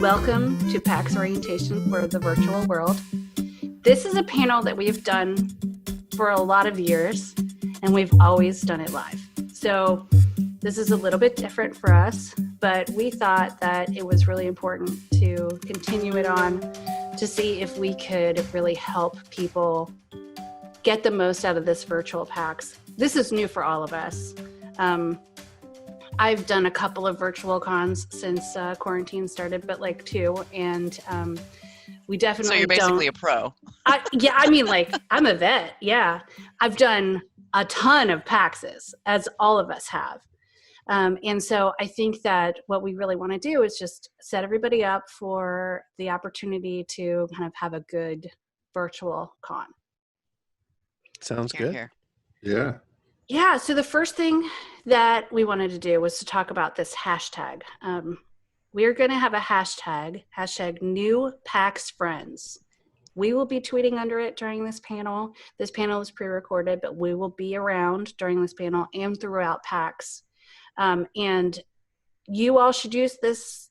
Welcome to PAX Orientation for the Virtual World. This is a panel that we've done for a lot of years, and we've always done it live. So this is a little bit different for us, but we thought that it was really important to continue it on to see if we could really help people get the most out of this virtual PAX. This is new for all of us. I've done a couple of virtual cons since quarantine started, but like 2, and we definitely So you're basically a pro. I'm a vet. Yeah, I've done a ton of PAXs, as all of us have. And so I think that what we really want to do is just set everybody up for the opportunity to kind of have a good virtual con. Sounds good. Here. Yeah. Yeah, so the first thing that we wanted to do was to talk about this hashtag. We're going to have a hashtag new PAX friends. We will be tweeting under it during this panel. This panel is pre-recorded, but we will be around during this panel and throughout PAX. And you all should use this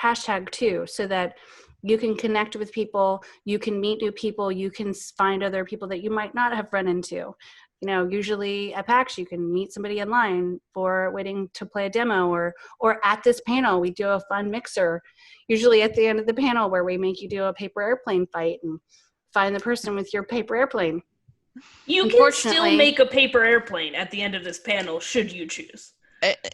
hashtag too, so that you can connect with people, you can meet new people, you can find other people that you might not have run into. You know, usually at PAX, you can meet somebody online for waiting to play a demo, or at this panel, we do a fun mixer, usually at the end of the panel, where we make you do a paper airplane fight and find the person with your paper airplane. You can still make a paper airplane at the end of this panel, should you choose.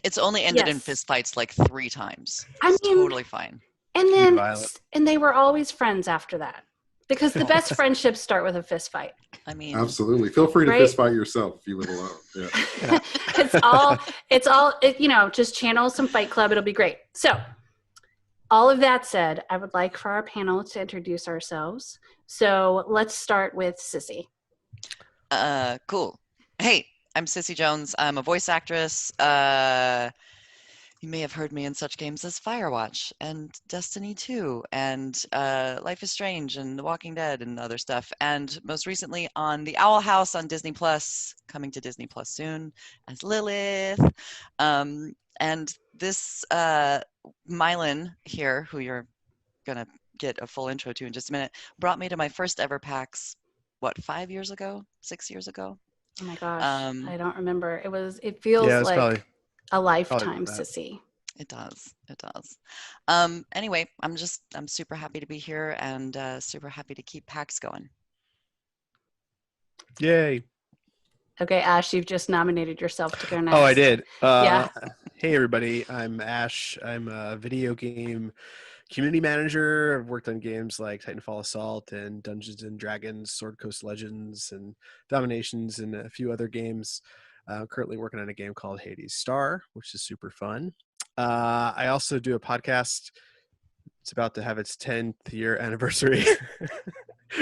It's only ended in fistfights like 3 times. It's totally fine. And they were always friends after that, because the best friendships start with a fist fight. I mean, absolutely. Feel free to fist fight yourself if you would allow. Yeah. it's all, you know, just channel some Fight Club. It'll be great. So all of that said, I would like for our panel to introduce ourselves. So let's start with Sissy. Cool. Hey, I'm Sissy Jones. I'm a voice actress. You may have heard me in such games as Firewatch and Destiny 2 and Life is Strange and The Walking Dead and other stuff. And most recently on The Owl House on Disney Plus, coming to Disney Plus soon, as Lilith. And this Mylan here, who you're going to get a full intro to in just a minute, brought me to my first ever PAX, 5 years ago? 6 years ago? Oh my gosh, I don't remember. It feels like probably a lifetime, Sissy. It does. Anyway, I'm super happy to be here and super happy to keep PAX going. Yay. Okay, Ash, you've just nominated yourself to go next. Oh, I did. Yeah. Hey, everybody. I'm Ash. I'm a video game community manager. I've worked on games like Titanfall Assault and Dungeons and Dragons, Sword Coast Legends, and Dominations, and a few other games. I'm currently working on a game called Hades Star, which is super fun. I also do a podcast. It's about to have its 10th year anniversary,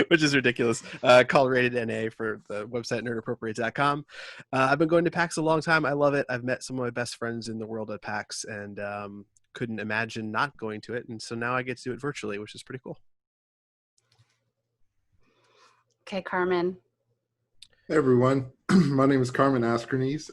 which is ridiculous, called Rated NA for the website nerdappropriate.com. I've been going to PAX a long time. I love it. I've met some of my best friends in the world at PAX and couldn't imagine not going to it. And so now I get to do it virtually, which is pretty cool. Okay, Carmen. Hey everyone, my name is Carmen Askernes.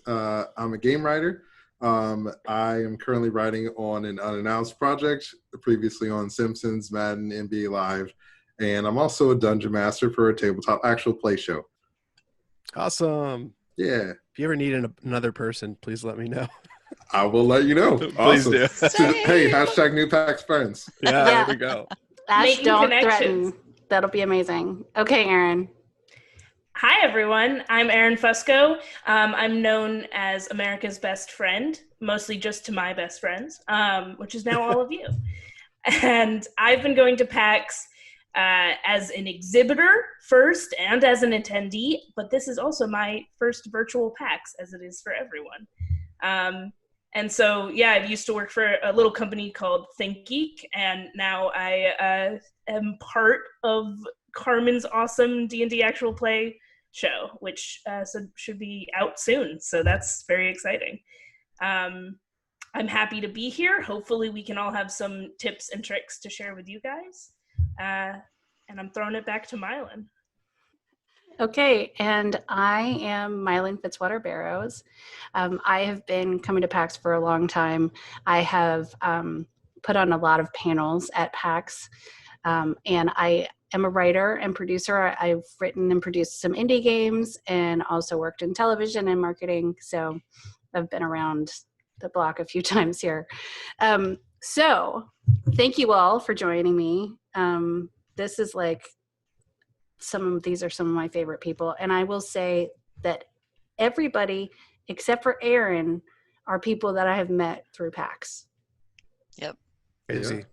I'm a game writer. I am currently writing on an unannounced project, previously on Simpsons, Madden, NBA Live, and I'm also a dungeon master for a tabletop actual play show. Awesome. Yeah. If you ever need another person, please let me know. I will let you know. Please awesome. do. Hey, hashtag new PAX friends. Yeah, there we go. Ash, don't threaten. That'll be amazing. Okay, Erin. Hi, everyone. I'm Erin Fusco. I'm known as America's best friend, mostly just to my best friends, which is now all of you. And I've been going to PAX as an exhibitor first and as an attendee, but this is also my first virtual PAX, as it is for everyone. And so, yeah, I used to work for a little company called Think Geek, and now I am part of Carmen's awesome D&D actual play show, which should be out soon. So that's very exciting. I'm happy to be here. Hopefully we can all have some tips and tricks to share with you guys. And I'm throwing it back to Mylan. Okay, and I am Mylan Fitzwater Barrows. I have been coming to PAX for a long time. I have put on a lot of panels at PAX. And I am a writer and producer. I've written and produced some indie games and also worked in television and marketing. So I've been around the block a few times here. So thank you all for joining me. This is like these are some of my favorite people. And I will say that everybody except for Aaron are people that I have met through PAX. Yep. Crazy.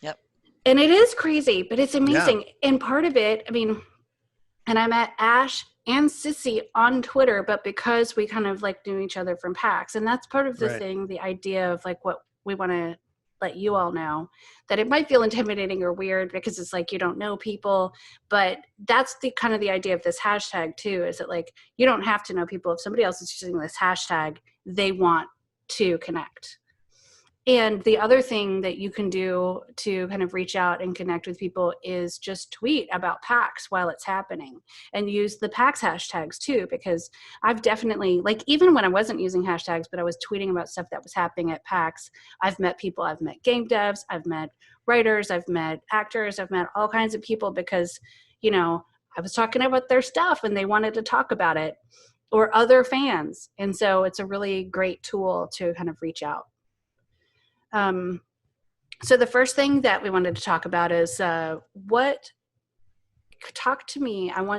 Yep. And it is crazy, but it's amazing. Yeah. And part of it, I mean, and I met Ash and Sissy on Twitter, but because we kind of like knew each other from PAX. And that's part of the thing, the idea of like what we want to let you all know, that it might feel intimidating or weird because it's like you don't know people, but that's the kind of the idea of this hashtag too, is that like you don't have to know people. If somebody else is using this hashtag, they want to connect. And the other thing that you can do to kind of reach out and connect with people is just tweet about PAX while it's happening and use the PAX hashtags too, because I've definitely, like, even when I wasn't using hashtags, but I was tweeting about stuff that was happening at PAX, I've met people, I've met game devs, I've met writers, I've met actors, I've met all kinds of people because, you know, I was talking about their stuff and they wanted to talk about it, or other fans. And so it's a really great tool to kind of reach out. So the first thing that we wanted to talk about is I want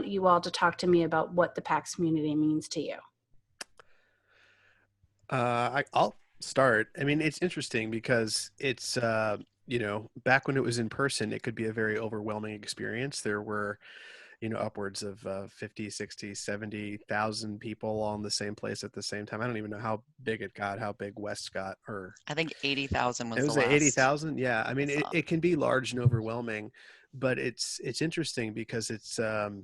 you all to talk to me about what the PAX community means to you. I'll start. I mean, it's interesting because it's, you know, back when it was in person, it could be a very overwhelming experience. There were, you know, upwards of 50, 60, 70,000 people all in the same place at the same time. I don't even know how big it got, how big West got, or I think 80,000 was it was the last. 80,000. Yeah. I mean, it can be large and overwhelming, but it's interesting because it's, I've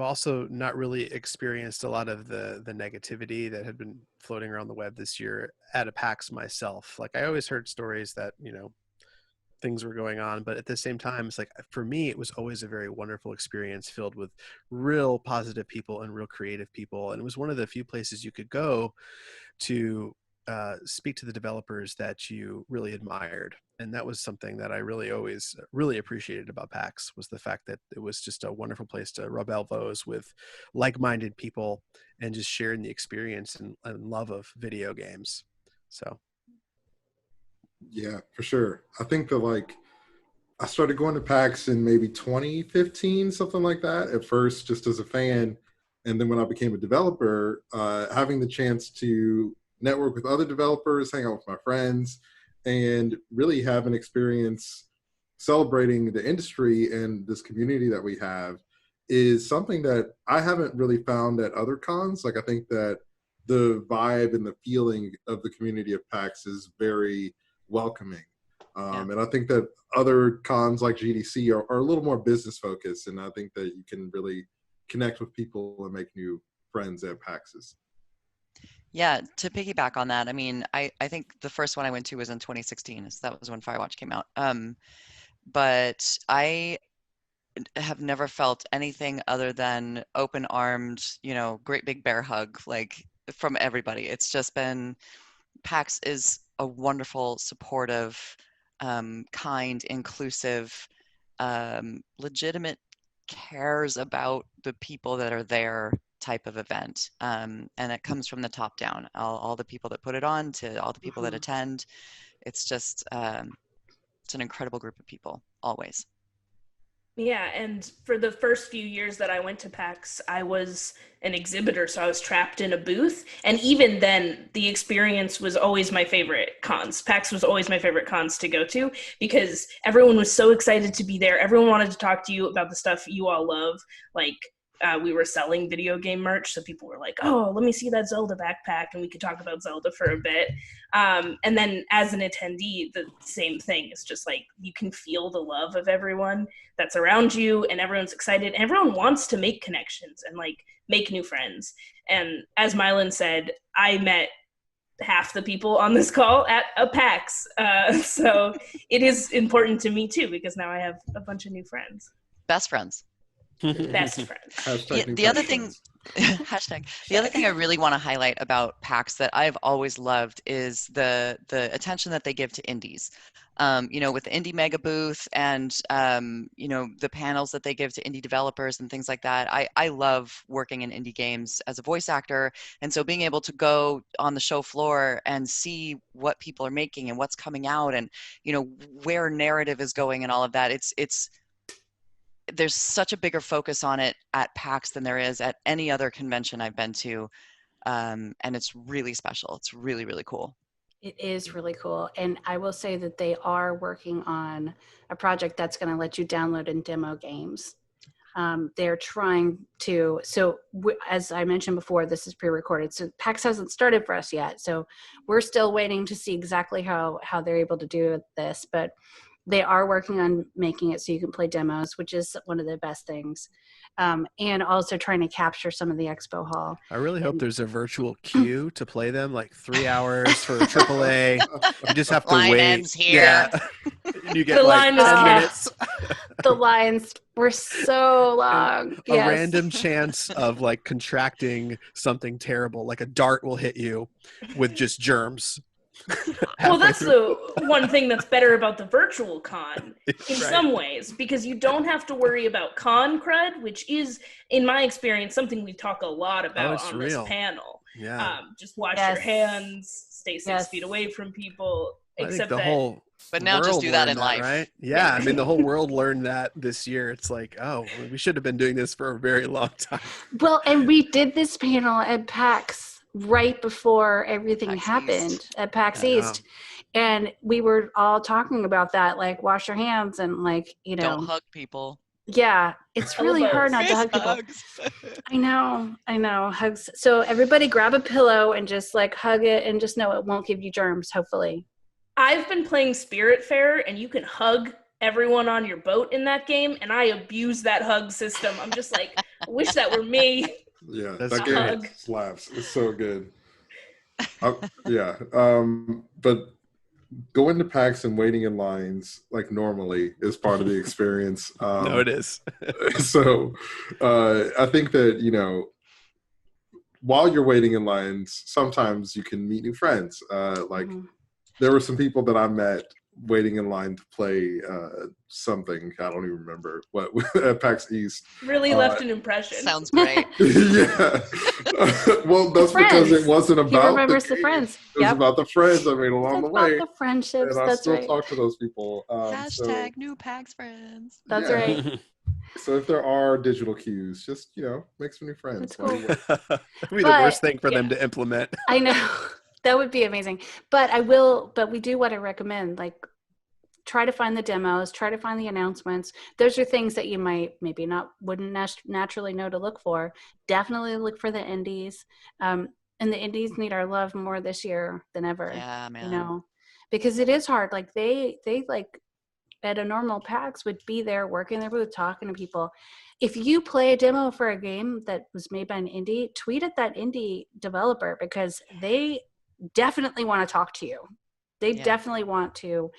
also not really experienced a lot of the negativity that had been floating around the web this year at a PAX myself. Like I always heard stories that, you know, things were going on, but at the same time, it's like, for me, it was always a very wonderful experience filled with real positive people and real creative people. And it was one of the few places you could go to speak to the developers that you really admired. And that was something that I really always really appreciated about PAX, was the fact that it was just a wonderful place to rub elbows with like-minded people and just sharing the experience and love of video games. So yeah, for sure. I think that like I started going to PAX in maybe 2015, something like that, at first just as a fan. And then when I became a developer, having the chance to network with other developers, hang out with my friends, and really have an experience celebrating the industry and this community that we have is something that I haven't really found at other cons. Like I think that the vibe and the feeling of the community of PAX is very welcoming. And I think that other cons like GDC are a little more business focused, and I think that you can really connect with people and make new friends at PAXs. Yeah, to piggyback on that, I mean, I think the first one I went to was in 2016, so that was when Firewatch came out. But I have never felt anything other than open-armed, you know, great big bear hug, like from everybody. It's just been, PAX is a wonderful, supportive, kind, inclusive, legitimate, cares about the people that are there type of event. And it comes from the top down, all the people that put it on to all the people that attend. It's just, it's an incredible group of people, always. Yeah, and for the first few years that I went to PAX, I was an exhibitor, so I was trapped in a booth. And even then, the experience was always my favorite cons. PAX was always my favorite cons to go to because everyone was so excited to be there. Everyone wanted to talk to you about the stuff you all love. Like, we were selling video game merch, so people were like, oh, let me see that Zelda backpack, and we could talk about Zelda for a bit. And then as an attendee, the same thing. It's just like you can feel the love of everyone that's around you, and everyone's excited. And everyone wants to make connections and like make new friends. And as Mylan said, I met half the people on this call at a PAX. So it is important to me too, because now I have a bunch of new friends. Best friends. Best friends. Hashtag new The other PAX thing, friends. hashtag. The other thing I really want to highlight about PAX that I've always loved is the attention that they give to indies. With the Indie Mega Booth and the panels that they give to indie developers and things like that. I love working in indie games as a voice actor, and so being able to go on the show floor and see what people are making and what's coming out, and where narrative is going and all of that. It's there's such a bigger focus on it at PAX than there is at any other convention I've been to, and it's really special. It's really, really cool. It is really cool. And I will say that they are working on a project that's going to let you download and demo games. They're trying to, as I mentioned before, this is pre-recorded. So PAX hasn't started for us yet. So we're still waiting to see exactly how they're able to do this. But they are working on making it so you can play demos, which is one of the best things. And also trying to capture some of the expo hall. I really hope there's a virtual queue to play them, like 3 hours for a AAA. You just have to Line wait. ends here. Yeah. You get The like line was 10 kept. minutes. The lines were so long. A random chance of like contracting something terrible, like a dart will hit you with just germs. Well, that's through. the one thing that's better about the virtual con in Right. some ways, because you don't have to worry about con crud, which is, in my experience, something we talk a lot about it's on real. this panel. Yeah. Just wash Yes. your hands, stay 6 Yes. feet away from people, I think except the that whole But now just world do that learned in life. right? Yeah, I mean the whole world learned that this year. It's like, oh, we should have been doing this for a very long time. Well, and we did this panel at PAX right before everything PAX happened East. at PAX I know. East. And we were all talking about that, like wash your hands and like, Don't hug people. yeah, it's really hard not to hug people. Hugs. I know, hugs. So everybody grab a pillow and just like hug it and just know it won't give you germs, hopefully. I've been playing Spirit Fair, and you can hug everyone on your boat in that game, and I abuse that hug system. I'm just like, I wish that were me. Yeah, That's that game great. slaps. It's so good. Yeah, but going to PAX and waiting in lines like normally is part of the experience. No, it is. So I think that, while you're waiting in lines, sometimes you can meet new friends. There were some people that I met waiting in line to play something. I don't even remember what at PAX East. Really left an impression. Sounds great. Yeah. Well, that's because it wasn't He about remembers the game. friends. It was Yep. about the friends I made along It's the way. about the friendships. And I That's still right. talk to those people. Hashtag new PAX friends. That's yeah. right. So if there are digital cues, just make some new friends. That's cool. That'd be the But- worst thing for them to implement. I know. That would be amazing. But we do want to recommend, like, try to find the demos, try to find the announcements. Those are things that you wouldn't naturally know to look for. Definitely look for the indies. And the indies need our love more this year than ever. Yeah, man. Because it is hard. Like they like at a normal PAX would be there working their booth, talking to people. If you play a demo for a game that was made by an indie, tweet at that indie developer because they definitely want to talk to you. They definitely want to,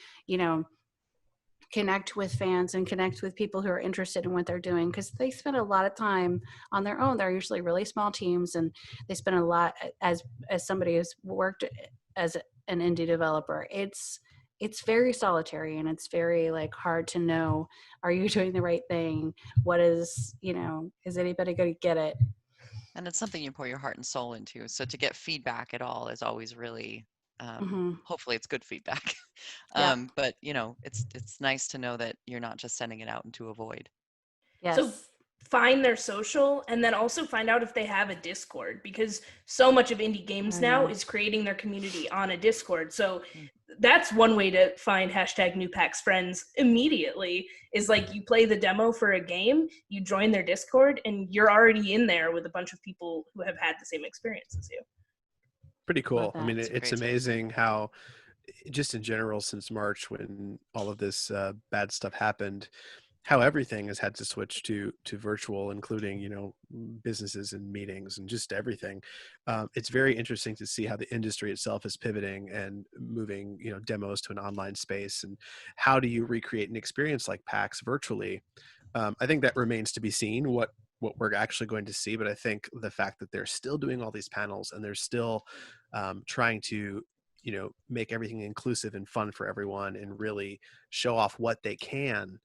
connect with fans and connect with people who are interested in what they're doing because they spend a lot of time on their own. They're usually really small teams and they spend a lot as somebody who's worked as an indie developer. It's very solitary and it's very like hard to know, are you doing the right thing? What is, is anybody going to get it? And it's something you pour your heart and soul into. So to get feedback at all is always really, hopefully it's good feedback. Yeah. But it's nice to know that you're not just sending it out into a void. Yes. So find their social and then also find out if they have a Discord because so much of indie games now is creating their community on a Discord. So that's one way to find hashtag new PAX friends immediately is like you play the demo for a game, you join their Discord and you're already in there with a bunch of people who have had the same experience as you. Pretty cool. I mean, That's it's great. amazing how just in general since March when all of this bad stuff happened, how everything has had to switch to virtual, including, businesses and meetings and just everything. It's very interesting to see how the industry itself is pivoting and moving, demos to an online space. And how do you recreate an experience like PAX virtually I think that remains to be seen what we're actually going to see. But I think the fact that they're still doing all these panels and they're still trying to, make everything inclusive and fun for everyone and really show off what they can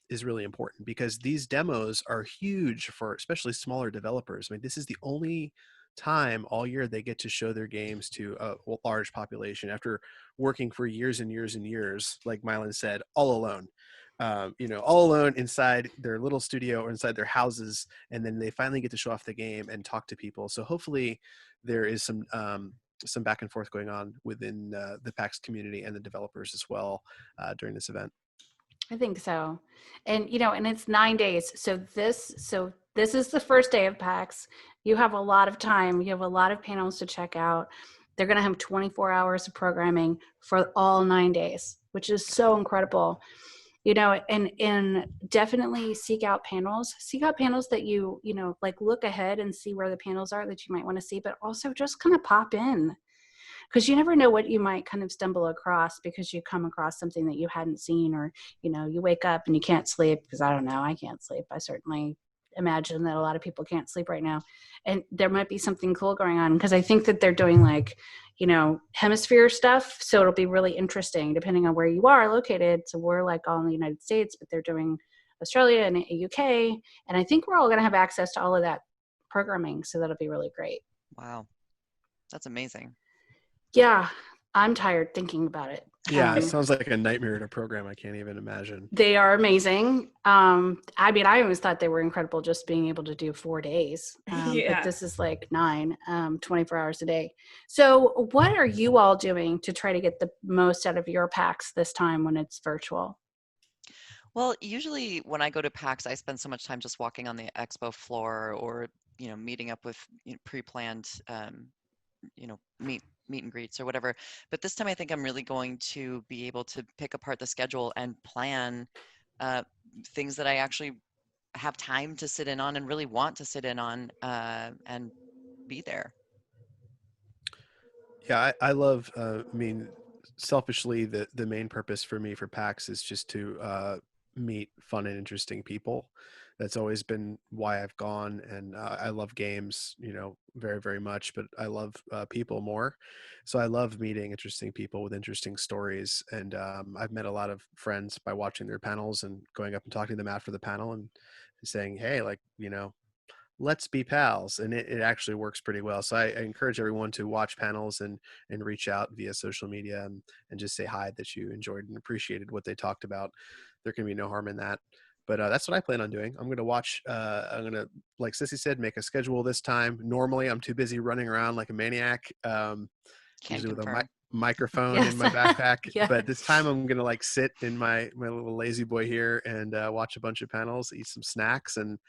is really important, because these demos are huge for especially smaller developers. I mean, this is the only time all year they get to show their games to a large population after working for years and years and years, like Mylan said, all alone. All alone inside their little studio or inside their houses, and then they finally get to show off the game and talk to people. So hopefully there is some back and forth going on within the PAX community and the developers as well during this event. I think so. And, and it's 9 days. So this is the first day of PAX. You have a lot of time. You have a lot of panels to check out. They're going to have 24 hours of programming for all 9 days, which is so incredible. And definitely seek out panels that you like look ahead and see where the panels are that you might want to see, but also just kind of pop in, because you never know what you might kind of stumble across because you come across something that you hadn't seen, or, you wake up and you can't sleep, because I don't know, I can't sleep. I certainly imagine that a lot of people can't sleep right now, and there might be something cool going on, because I think that they're doing hemisphere stuff. So it'll be really interesting depending on where you are located. So we're like all in the United States, but they're doing Australia and UK. And I think we're all going to have access to all of that programming. So that'll be really great. Wow. That's amazing. Yeah. I'm tired thinking about it. Yeah, it sounds like a nightmare to program. I can't even imagine. They are amazing. I always thought they were incredible just being able to do 4 days. But this is like 9, 24 hours a day. So what are you all doing to try to get the most out of your PAX this time when it's virtual? Well, usually when I go to PAX, I spend so much time just walking on the expo floor or, meeting up with pre-planned, meet and greets or whatever. But this time I think I'm really going to be able to pick apart the schedule and plan things that I actually have time to sit in on and really want to sit in on and be there. Yeah, I love, selfishly, the main purpose for me for PAX is just to meet fun and interesting people. That's always been why I've gone, and I love games, very, very much, but I love people more. So I love meeting interesting people with interesting stories, and I've met a lot of friends by watching their panels and going up and talking to them after the panel and saying, hey, let's be pals. And it actually works pretty well. So I encourage everyone to watch panels and reach out via social media and just say hi, that you enjoyed and appreciated what they talked about. There can be no harm in that. But that's what I plan on doing. I'm going to watch, I'm going to, like Sissy said, make a schedule this time. Normally I'm too busy running around like a maniac, usually with a microphone in my backpack. Yeah. But this time I'm going to sit in my little lazy boy here and watch a bunch of panels, eat some snacks, and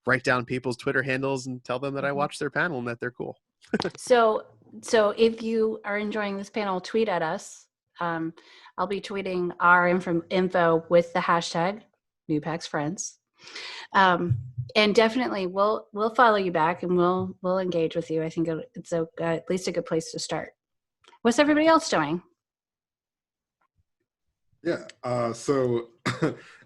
write down people's Twitter handles and tell them that I watched their panel and that they're cool. So if you are enjoying this panel, tweet at us. I'll be tweeting our info with the hashtag New PAX Friends. And definitely we'll follow you back and we'll engage with you. I think it's at least a good place to start. What's everybody else doing? Yeah, so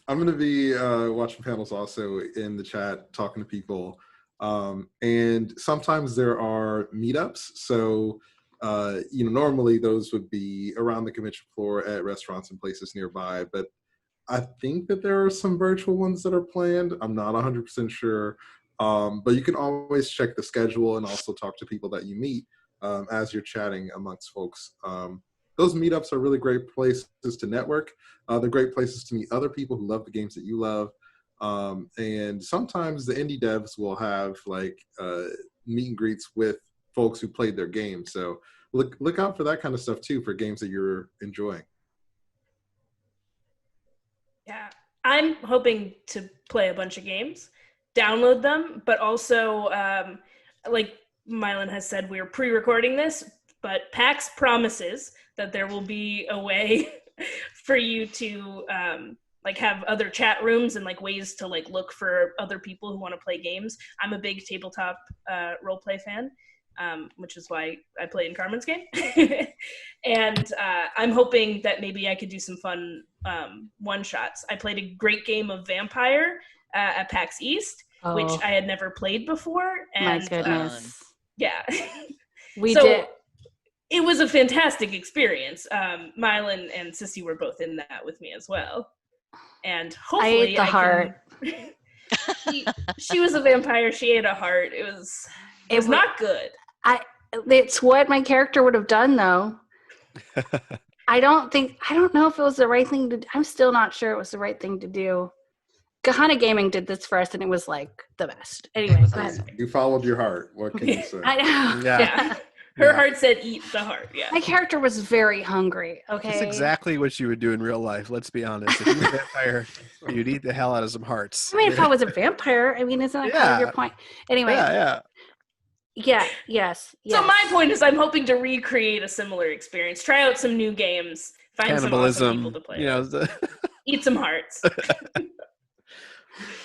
I'm going to be watching panels also in the chat, talking to people. And sometimes there are meetups. So, normally those would be around the convention floor at restaurants and places nearby. But I think that there are some virtual ones that are planned. I'm not 100% sure. But you can always check the schedule and also talk to people that you meet as you're chatting amongst folks. Those meetups are really great places to network. They're great places to meet other people who love the games that you love. And sometimes the indie devs will have meet and greets with folks who played their game. So look out for that kind of stuff too, for games that you're enjoying. Yeah, I'm hoping to play a bunch of games, download them, but also, like Mylan has said, we're pre-recording this, but PAX promises that there will be a way for you to have other chat rooms and ways to look for other people who want to play games. I'm a big tabletop role play fan. which is why I play in Carmen's game. And I'm hoping that maybe I could do some fun one-shots. I played a great game of Vampire at PAX East, which I had never played before. And, my goodness. Yeah. We did. It was a fantastic experience. Mylan and Sissy were both in that with me as well. And hopefully I ate the heart. She was a vampire. She ate a heart. It was not good. It's what my character would have done, though. I don't know if it was the right thing to. I'm still not sure it was the right thing to do. Kahana Gaming did this for us, and it was like the best. Anyway, go ahead. You followed your heart. What can you say? I know. Yeah. Her heart said, "Eat the heart." Yeah. My character was very hungry. Okay. That's exactly what you would do in real life. Let's be honest. If you were a vampire, you'd eat the hell out of some hearts. I mean, if I was a vampire, isn't that kind of your point? Anyway. Yes. So my point is, I'm hoping to recreate a similar experience. Try out some new games. Find some awesome people to play. Eat some hearts.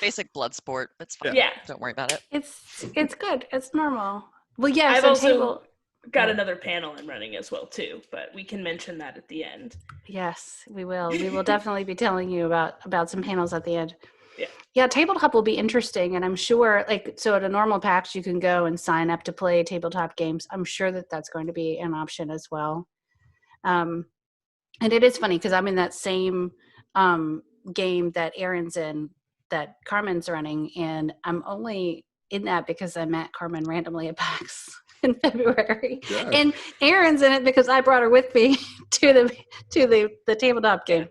Basic blood sport. It's fine. Yeah. Don't worry about it. It's good. It's normal. Well, yes. I've also got another panel I'm running as well too, but we can mention that at the end. Yes, we will. We will definitely be telling you about some panels at the end. Yeah, tabletop will be interesting, and I'm sure, so at a normal PAX, you can go and sign up to play tabletop games. I'm sure that that's going to be an option as well. And it is funny because I'm in that same game that Aaron's in, that Carmen's running, and I'm only in that because I met Carmen randomly at PAX in February, and Aaron's in it because I brought her with me to the tabletop game.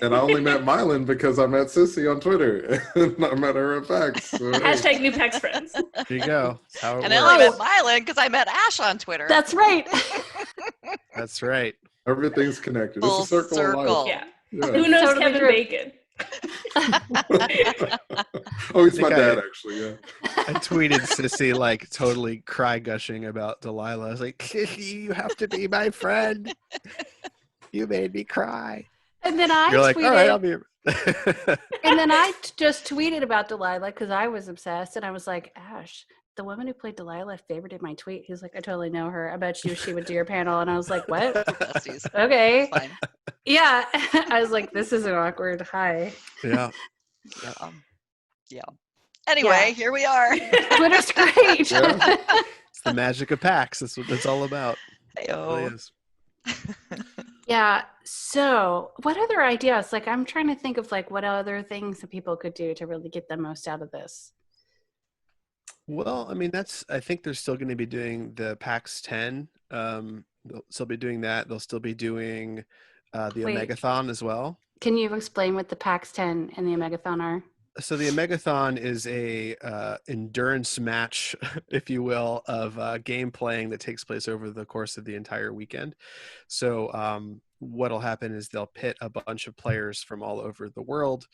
And I only met Mylan because I met Sissy on Twitter, and I met her at PAX. So, Hashtag new PAX friends. There you go. That's how it And works. I only met Mylan because I met Ash on Twitter. That's right. That's right. Everything's connected. Full It's a circle of life. Yeah. Yeah. Who knows Totally Kevin true. Bacon? Oh, he's my dad, actually. Yeah. I tweeted Sissy totally cry gushing about Delilah. I was like, Sissy, you have to be my friend. You made me cry. And then I You're like, tweeted, all right, I'll be. and then I just tweeted about Delilah because I was obsessed, and I was like, Ash, the woman who played Delilah favorited my tweet. He's like, I totally know her. I bet you she would do your panel. And I was like, what? Besties. Okay. Fine. Yeah. I was like, this is an awkward hi. Yeah. Yeah. Anyway, here we are. Twitter's great. Yeah. It's the magic of PAX. That's what it's all about. It really Heyo. is. Yeah. So what other ideas? I'm trying to think of what other things that people could do to really get the most out of this. Well, I mean, I think they're still going to be doing the PAX 10. They'll still be doing that. They'll still be doing the Omegathon as well. Can you explain what the PAX 10 and the Omegathon are? So the Omegathon is a endurance match, if you will, of game playing that takes place over the course of the entire weekend. So what'll happen is they'll pit a bunch of players from all over the world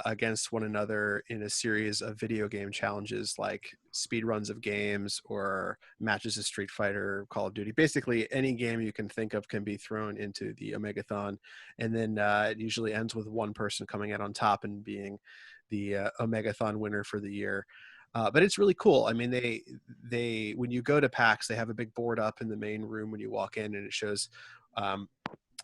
against one another in a series of video game challenges, like speed runs of games or matches of Street Fighter, Call of Duty. Basically, any game you can think of can be thrown into the Omegathon, and then it usually ends with one person coming out on top and being the Omegathon winner for the year. But it's really cool. I mean, they when you go to PAX, they have a big board up in the main room when you walk in, and it shows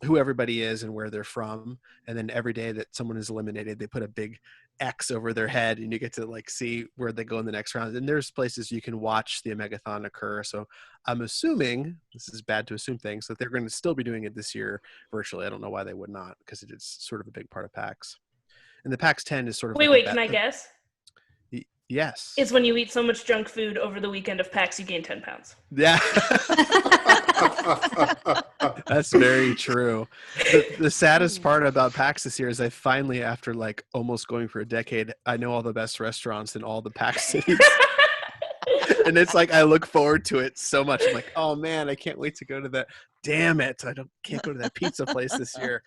who everybody is and where they're from. And then every day that someone is eliminated, they put a big X over their head, and you get to see where they go in the next round. And there's places you can watch the Omegathon occur. So I'm assuming, this is bad to assume things, that they're going to still be doing it this year virtually. I don't know why they would not, because it is sort of a big part of PAX. And the PAX 10 is sort of Wait, can I guess? Yes. It's when you eat so much junk food over the weekend of PAX, you gain 10 pounds. Yeah. That's very true. The saddest part about PAX this year is I finally, after almost going for a decade, I know all the best restaurants in all the PAX cities. And it's I look forward to it so much. I'm like, oh man, I can't wait to go to that. Damn it. Can't go to that pizza place this year.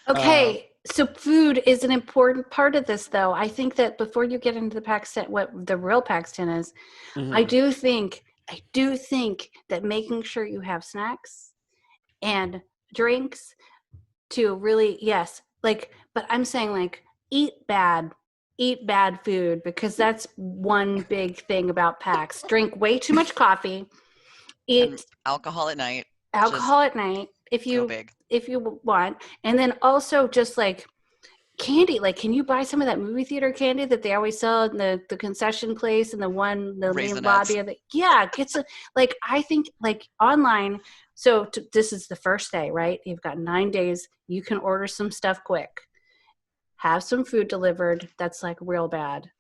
Okay. So food is an important part of this, though. I think that before you get into the PAX 10, what the real PAX 10 is, I do think that making sure you have snacks and drinks to really, but I'm saying eat bad food, because that's one big thing about PAX. Drink way too much coffee, And Eat alcohol at night. alcohol at night if Go you big. want, and then also just like candy. Like, can you buy some of that movie theater candy that they always sell in the concession place and the main Raisinets. lobby of the get some, like, I think like online. So this is the first day, right? You've got 9 days. You can order some stuff quick, have some food delivered that's like real bad,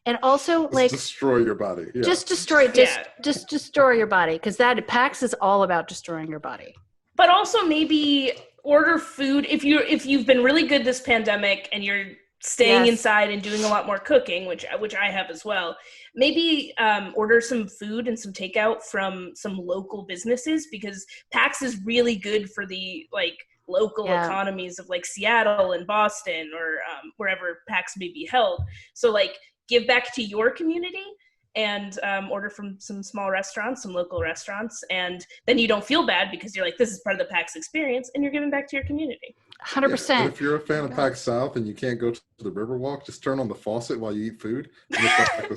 and also Just like destroy your body. Yeah. just destroy your body, because that PAX is all about destroying your body. But also maybe order food if you've been really good this pandemic and you're staying inside and doing a lot more cooking, which I have as well. Maybe order some food and some takeout from some local businesses, because PAX is really good for the like local economies of like Seattle and Boston or wherever PAX may be held. So like give back to your community and order from some small restaurants, some local restaurants, and then you don't feel bad because you're like, this is part of the PAX experience, and you're giving back to your community. 100%. And if you're a fan of PAX South and you can't go to the Riverwalk, just turn on the faucet while you eat food.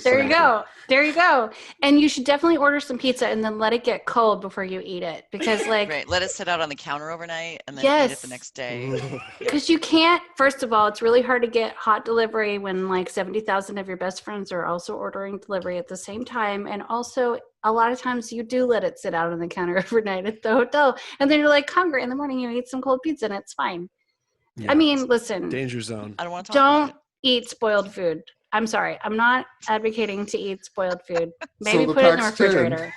There you go. And you should definitely order some pizza and then let it get cold before you eat it, because like right, let it sit out on the counter overnight and then eat it the next day. Because you can't, first of all, it's really hard to get hot delivery when like 70,000 of your best friends are also ordering delivery at the same time. And also a lot of times you do let it sit out on the counter overnight at the hotel, and then you're like hungry in the morning, you eat some cold pizza and it's fine. Yeah. I mean, listen, Danger zone. I don't want to talk about it. Eat spoiled food. I'm sorry. I'm not advocating to eat spoiled food. Maybe So put it in the PAX 10. refrigerator.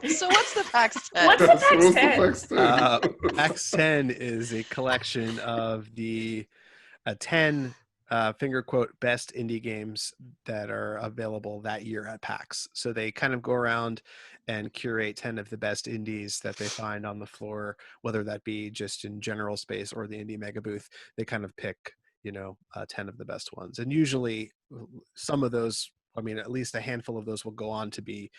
So what's the PAX 10? What's the PAX 10? PAX 10 is a collection of the 10 finger quote best indie games that are available that year at PAX. So they kind of go around and curate 10 of the best indies that they find on the floor, whether that be just in general space or the indie mega booth. They kind of pick 10 of the best ones, and usually some of those, I mean, at least a handful of those will go on to be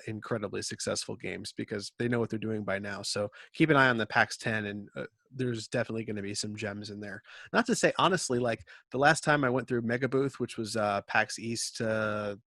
incredibly successful games because they know what they're doing by now. So keep an eye on the PAX 10, and there's definitely going to be some gems in there. Not to say, honestly, like the last time I went through Mega Booth, which was PAX East, that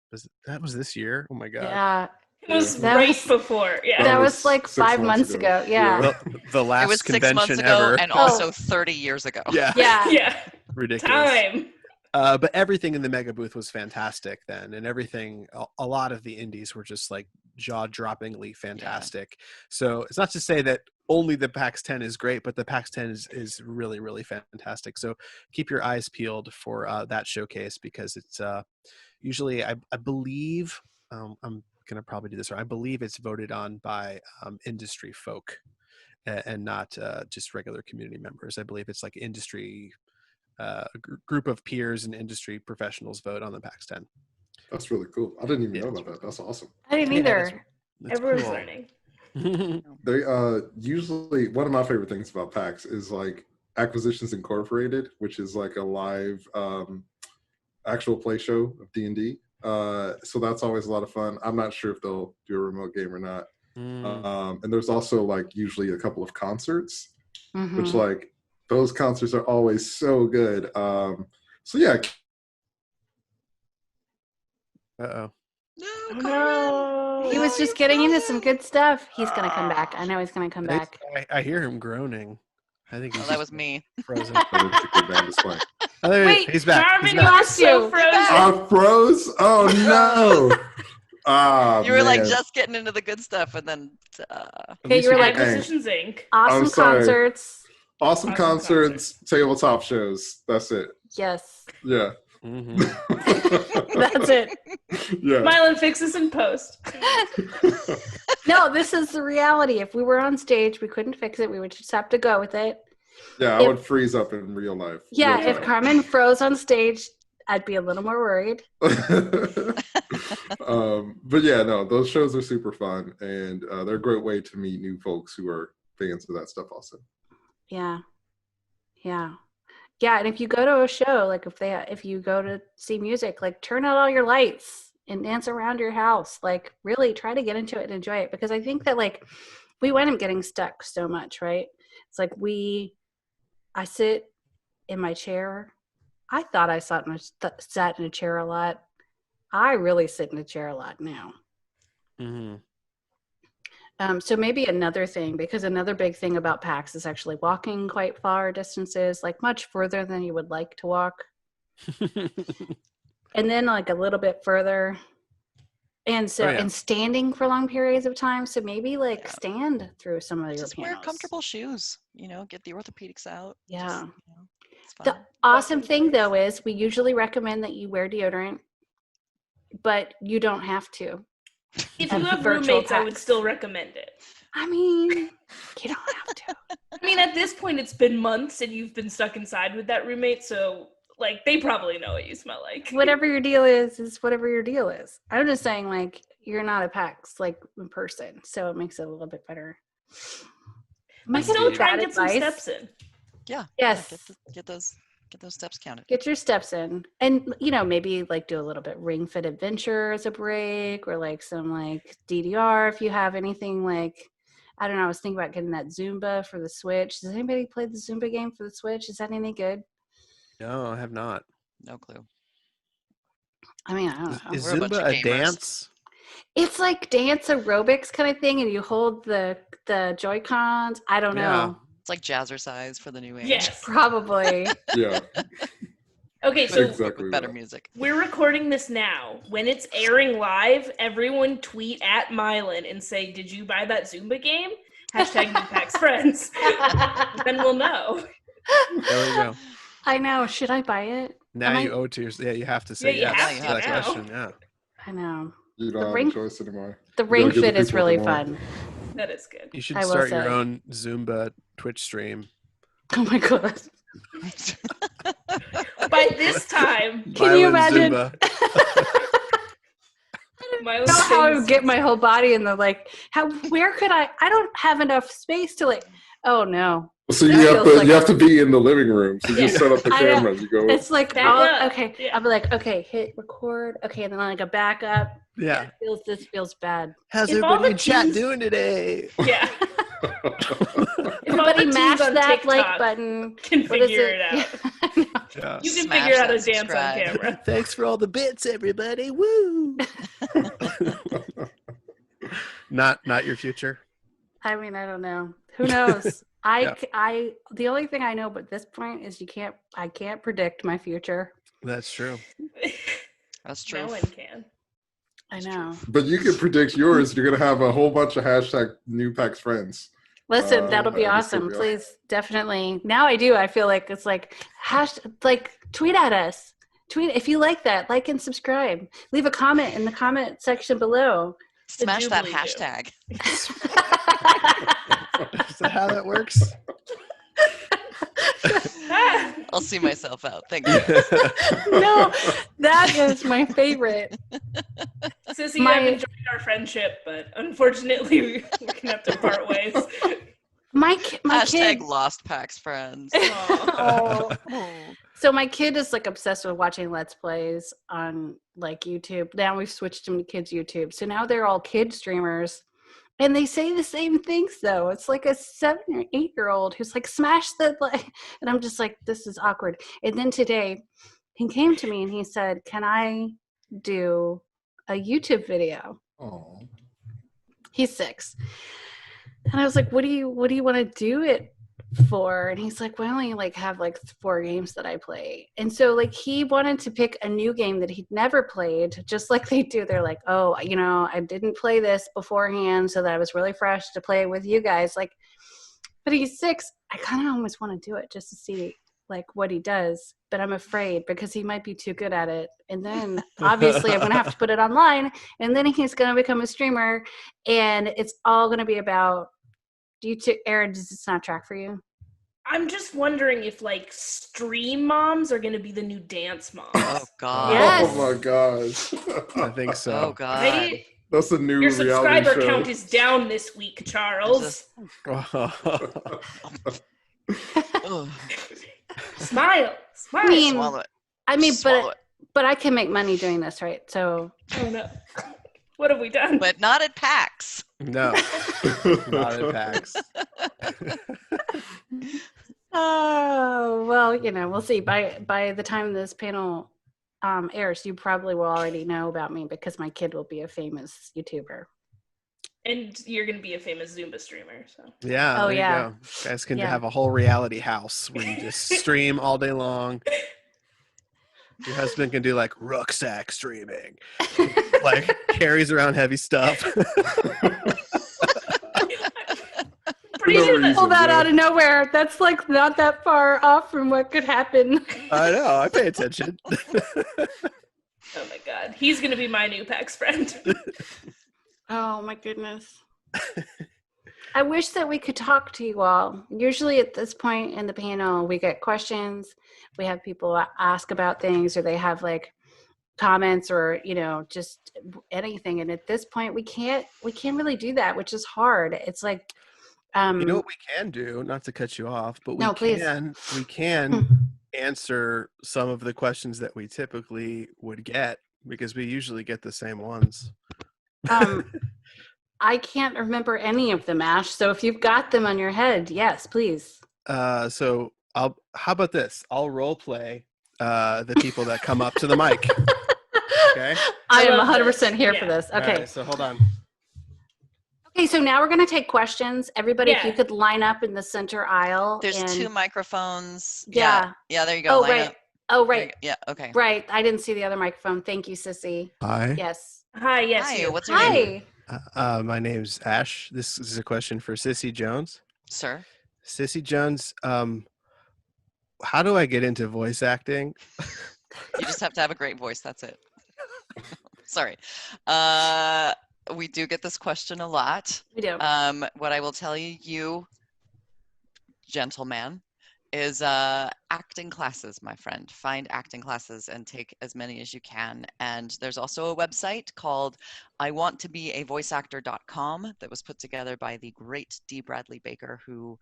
was this year. Oh my God. Yeah. It was before. Yeah. That was like 5 months ago. Yeah. The last it was 6 convention months ago ever. and also 30 years ago. Yeah. Yeah. Ridiculous. Time. But everything in the mega booth was fantastic then, and a lot of the indies were just like jaw-droppingly fantastic. So it's not to say that only the PAX 10 is great, but the PAX 10 is really, really fantastic. So keep your eyes peeled for that showcase, because it's usually, I believe, I'm going to probably do this right, I believe it's voted on by industry folk and not just regular community members. I believe it's like industry, a group of peers and industry professionals vote on the PAX 10. That's really cool. I didn't even know about that. That's awesome. I didn't either. Everyone's learning. They usually, one of my favorite things about PAX is like Acquisitions Incorporated, which is like a live actual play show of D&D. So that's always a lot of fun. I'm not sure if they'll do a remote game or not. And there's also like usually a couple of concerts, which like those concerts are always so good. So yeah. Uh-oh. No. He was just getting into some good stuff. He's going to come back. I know he's going to come back. I hear him groaning. I think that was me. Frozen. Wait, he's back. Marvin, you were so frozen. I froze? Oh no. You were like just getting into the good stuff, and then Okay, you were like Acquisitions Inc. Awesome concerts. Awesome concerts, tabletop shows. That's it. Yes. Yeah. That's it. Yeah. Mylan fixes in post. No, this is the reality. If we were on stage, we couldn't fix it. We would just have to go with it. Yeah, I would freeze up in real life. Yeah, if Carmen froze on stage, I'd be a little more worried. But yeah, no, those shows are super fun, and they're a great way to meet new folks who are fans of that stuff also. Yeah. And if you go to a show, like if you go to see music, like turn out all your lights and dance around your house. Like really try to get into it and enjoy it, because I think that like we wind up getting stuck so much, right? It's like I sit in my chair. I thought I sat in a chair a lot. I really sit in a chair a lot now. So maybe another thing, because another big thing about PAX is actually walking quite far distances, like much further than you would like to walk. And then like a little bit further. And so, and standing for long periods of time. So maybe like stand through some of your Just panels. wear comfortable shoes, get the orthopedics out. Yeah. Just, it's fine. The awesome thing though is we usually recommend that you wear deodorant, but you don't have to. If you have roommates, I would still recommend it. I mean, you don't have to. I mean, at this point, it's been months and you've been stuck inside with that roommate, so like they probably know what you smell like. Whatever your deal is whatever your deal is. I'm just saying, like, you're not a PAX like in person, so it makes it a little bit better. I'm still trying to get some steps in. Yeah. Yes. Get those steps counted. Get your steps in, and maybe like do a little bit Ring Fit Adventure as a break, or like some like DDR if you have anything like. I don't know. I was thinking about getting that Zumba for the Switch. Does anybody play the Zumba game for the Switch? Is that any good? No, I have not. No clue. I mean, I don't know. Is We're Zumba a dance? It's like dance aerobics kind of thing, and you hold the Joy-Cons. I don't know. It's like jazzercise for the new age. Yes. Probably. Yeah. Okay, so exactly with better music. We're recording this now. When it's airing live, everyone tweet at Mylan and say, "Did you buy that Zumba game?" Hashtag New PAX Friends. Then we'll know. There we go. I know. Should I buy it? Now you owe to yourself. Yeah, you have to say Yeah, you yes have to that now. question. Yeah. I know. You don't have a choice anymore. The Ring Fit is really fun. That is good. You should start your own Zumba Twitch stream. Oh my god. By this time, can you imagine? I don't know how I would get my whole body in the where could I don't have enough space to oh no. So you have to be in the living room. So you just set up the camera. You go. It's like okay. Yeah. I'll be like, okay, hit record. Okay, and then like a backup. Yeah. This feels bad. How's everybody in chat doing today? Yeah. Everybody mash that like button. Can figure it out. Yeah. You can figure out how to dance on camera. Thanks for all the bits, everybody. Woo! Not your future. I mean, I don't know. Who knows? The only thing I know at this point is I can't predict my future. That's true. That's true. No one can. I know. But you can predict yours. You're going to have a whole bunch of hashtag New PAX Friends. Listen, that'll be awesome. Please, definitely. Now I do. I feel like it's like tweet at us. Tweet if you like that. Like and subscribe. Leave a comment in the comment section below. Smash that hashtag. Is that how that works? I'll see myself out. Thank you. No, that is my favorite. Sissy, I've enjoyed our friendship, but unfortunately, we're going to have to part ways. My hashtag kid lost PAX Friends. Oh. So my kid is like obsessed with watching Let's Plays on like YouTube. Now we've switched him to kids' YouTube. So now they're all kid streamers. And they say the same things though. It's like a 7 or 8 year old who's like, smash the and I'm just like, this is awkward. And then today he came to me and he said, can I do a YouTube video? Oh. He's 6. And I was like, what do you want to do it for? And he's like, well, I only have 4 games that I play. And so he wanted to pick a new game that he'd never played, just like they do. They're like, oh, I didn't play this beforehand, so that I was really fresh to play with you guys. But he's 6. I kind of almost want to do it just to see what he does, but I'm afraid because he might be too good at it. And then obviously I'm going to have to put it online, and then he's going to become a streamer, and it's all going to be about YouTube. Aaron, does this not track for you? I'm just wondering if stream moms are going to be the new dance moms. Oh God! Yes. Oh my gosh! I think so. Oh God! Right? That's a new Your reality subscriber show. count is down this week, Charles. Smile. I mean, Swallow it. Swallow but I can make money doing this, right? So. Oh no. What have we done? But not at PAX. No, not at PAX. Oh, well, we'll see. By the time this panel airs, you probably will already know about me because my kid will be a famous YouTuber. And you're going to be a famous Zumba streamer. So. Yeah, Oh, there yeah. you go. You guys can Yeah. have a whole reality house where you just stream all day long. Your husband can do like rucksack streaming, like carries around heavy stuff. Pretty no sure reason. Pull that Yeah. out of nowhere. That's like not that far off from what could happen. I know. I pay attention. Oh my god. He's going to be my new PAX friend. Oh my goodness. I wish that we could talk to you all. Usually at this point in the panel, we get questions. We have people ask about things, or they have like comments, or just anything. And at this point, we can't really do that, which is hard. It's like, You know what we can do? Not to cut you off, but No, please. we can answer some of the questions that we typically would get, because we usually get the same ones. I can't remember any of them, Ash. So if you've got them on your head, yes, please. So how about this? I'll role play the people that come up to the mic. Okay. I am love 100% this. here for Yeah. this. All Okay. right, so hold on. Okay, so now we're going to take questions. Everybody, if you Yeah. could line up in the center aisle. There's and, 2 microphones. Yeah. Yeah, there you go. Oh, Line right. up. Oh, There you right. go. Yeah, okay. Right. I didn't see the other microphone. Thank you, Sissy. Hi. Yes. Hi, yes, Hi, you. what's your name? Hi. My name's Ash. This is a question for Sissy Jones. Sir? Sissy Jones, how do I get into voice acting? You just have to have a great voice. That's it. Sorry. We do get this question a lot. We do. What I will tell you, gentleman, is acting classes, my friend. Find acting classes and take as many as you can. And there's also a website called iwanttobeavoiceactor.com that was put together by the great D. Bradley Baker, who